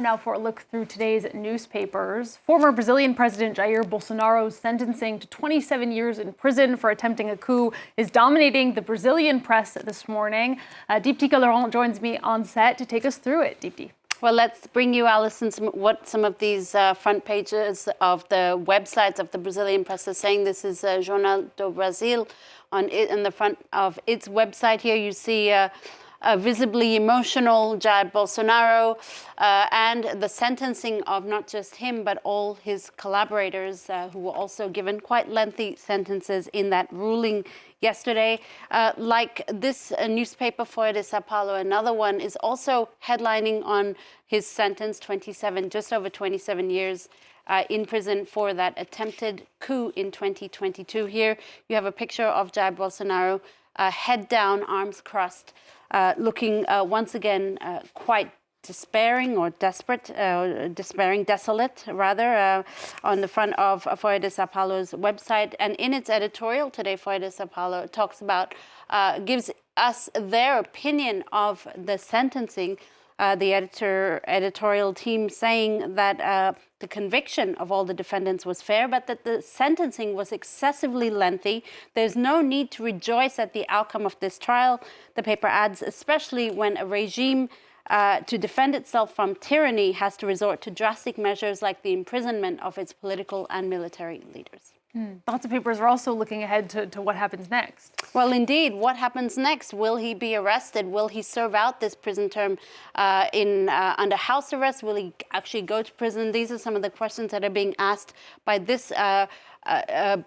Time now for a look through today's newspapers. Former Brazilian President Jair Bolsonaro's sentencing to 27 years in prison for attempting a coup is dominating the Brazilian press this morning. Deepti Laurent joins me on set to take us through it. Deepti. Well, let's bring you, Alison, what some of these front pages of the websites of the Brazilian press are saying. This is Jornal do Brasil in the front of its website. Here you see a visibly emotional Jair Bolsonaro and the sentencing of not just him, but all his collaborators who were also given quite lengthy sentences in that ruling yesterday. Like this newspaper, Folha de São Paulo, another one is also headlining on his sentence, just over 27 years in prison for that attempted coup in 2022. Here you have a picture of Jair Bolsonaro, head down, arms crossed, looking once again quite despairing or desolate rather, on the front of Folha de São Paulo's website. And in its editorial today, Folha de São Paulo talks about, gives us their opinion of the sentencing. The editorial team saying that the conviction of all the defendants was fair, but that the sentencing was excessively lengthy. There's no need to rejoice at the outcome of this trial, the paper adds, especially when a regime to defend itself from tyranny has to resort to drastic measures like the imprisonment of its political and military leaders. Lots of papers are also looking ahead to what happens next. Well, indeed, what happens next? Will he be arrested? Will he serve out this prison term under house arrest? Will he actually go to prison? These are some of the questions that are being asked by this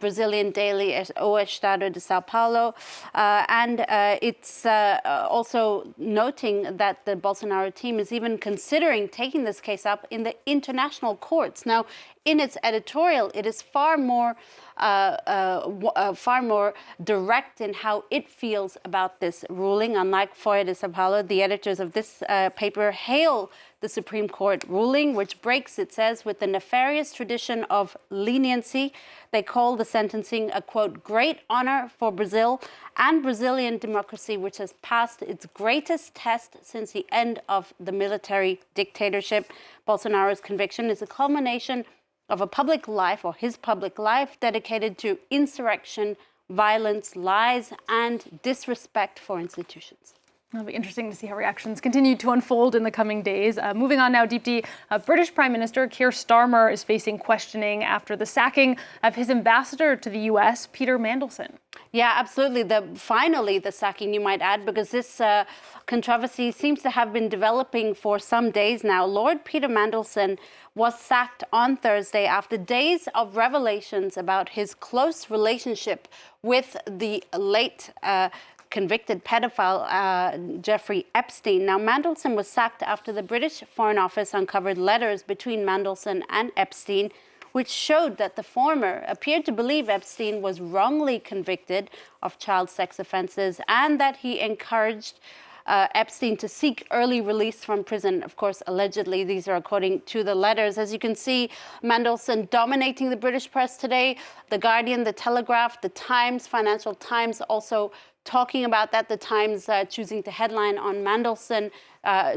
Brazilian daily, O Estado de São Paulo. And it's also noting that the Bolsonaro team is even considering taking this case up in the international courts. Now, in its editorial, it is far more direct in how it feels about this ruling. Unlike Folha de São Paulo, the editors of this paper hail the Supreme Court ruling, which breaks, it says, with the nefarious tradition of leniency. They call the sentencing a, quote, great honor for Brazil and Brazilian democracy, which has passed its greatest test since the end of the military dictatorship. Bolsonaro's conviction is a culmination of a public life, or his public life, dedicated to insurrection, violence, lies, and disrespect for institutions. It'll be interesting to see how reactions continue to unfold in the coming days. Moving on now, Deepti, British Prime Minister Keir Starmer is facing questioning after the sacking of his ambassador to the U.S., Peter Mandelson. Yeah, absolutely. Finally, the sacking, you might add, because this controversy seems to have been developing for some days now. Lord Peter Mandelson was sacked on Thursday after days of revelations about his close relationship with the late convicted pedophile Jeffrey Epstein. Now, Mandelson was sacked after the British Foreign Office uncovered letters between Mandelson and Epstein, which showed that the former appeared to believe Epstein was wrongly convicted of child sex offenses and that he encouraged Epstein to seek early release from prison. Of course, allegedly, these are according to the letters. As you can see, Mandelson dominating the British press today. The Guardian, the Telegraph, the Times, Financial Times also talking about that. The Times choosing to headline on Mandelson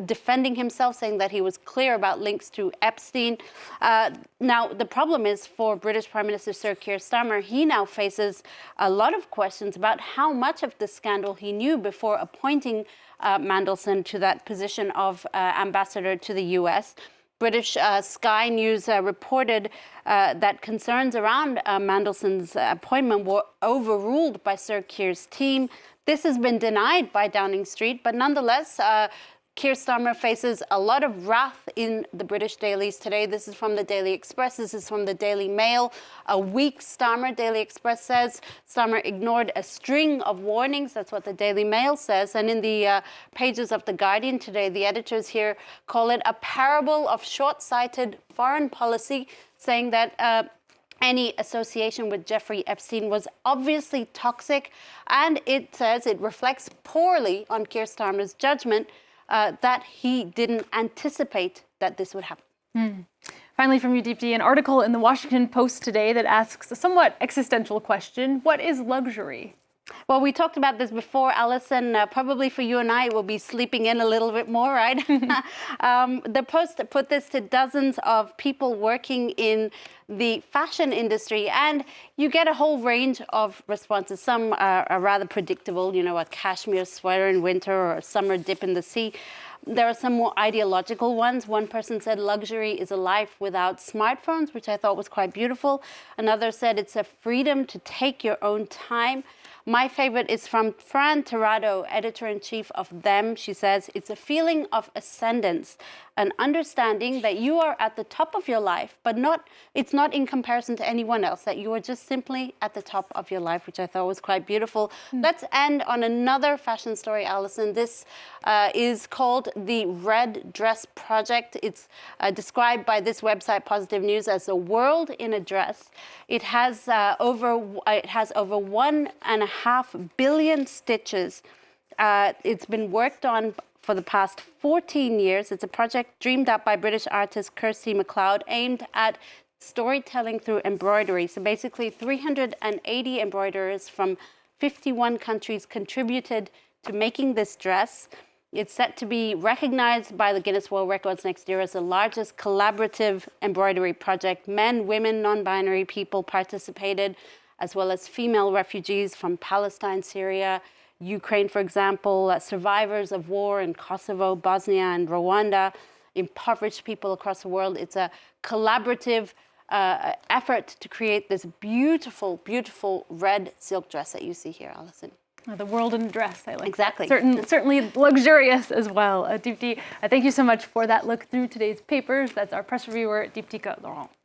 defending himself, saying that he was clear about links to Epstein. Now, the problem is for British Prime Minister Sir Keir Starmer, he now faces a lot of questions about how much of the scandal he knew before appointing Mandelson to that position of ambassador to the U.S. British Sky News reported that concerns around Mandelson's appointment were overruled by Sir Keir's team. This has been denied by Downing Street, but nonetheless, Keir Starmer faces a lot of wrath in the British dailies today. This is from the Daily Express. This is from the Daily Mail. A weak Starmer, Daily Express says. Starmer ignored a string of warnings. That's what the Daily Mail says. And in the pages of The Guardian today, the editors here call it a parable of short-sighted foreign policy, saying that any association with Jeffrey Epstein was obviously toxic. And it says it reflects poorly on Keir Starmer's judgment that he didn't anticipate that this would happen. Finally, from you, Deepti, an article in the Washington Post today that asks a somewhat existential question: what is luxury? Well, we talked about this before, Alison. Probably for you and I, we'll be sleeping in a little bit more, right? The Post put this to dozens of people working in the fashion industry, and you get a whole range of responses. Some are rather predictable, you know, a cashmere sweater in winter or a summer dip in the sea. There are some more ideological ones. One person said luxury is a life without smartphones, which I thought was quite beautiful. Another said it's a freedom to take your own time. My favorite is from Fran Tirado, editor-in-chief of Them. She says, it's a feeling of ascendance, an understanding that you are at the top of your life, but it's not in comparison to anyone else, that you are just simply at the top of your life, which I thought was quite beautiful. Let's end on another fashion story, Alison. This is called the Red Dress Project. It's described by this website, Positive News, as a world in a dress. It has over 1.5 billion stitches. It's been worked on for the past 14 years. It's a project dreamed up by British artist Kirsty MacLeod, aimed at storytelling through embroidery. So basically 380 embroiderers from 51 countries contributed to making this dress. It's set to be recognized by the Guinness World Records next year as the largest collaborative embroidery project. Men, women, non-binary people participated, as well as female refugees from Palestine, Syria, Ukraine, for example, survivors of war in Kosovo, Bosnia, and Rwanda, impoverished people across the world. It's a collaborative effort to create this beautiful, beautiful red silk dress that you see here, Alison. The world in a dress, I like exactly. That. Certainly luxurious as well. Deepti, thank you so much for that look through today's papers. That's our press reviewer, Deeptika Laurent.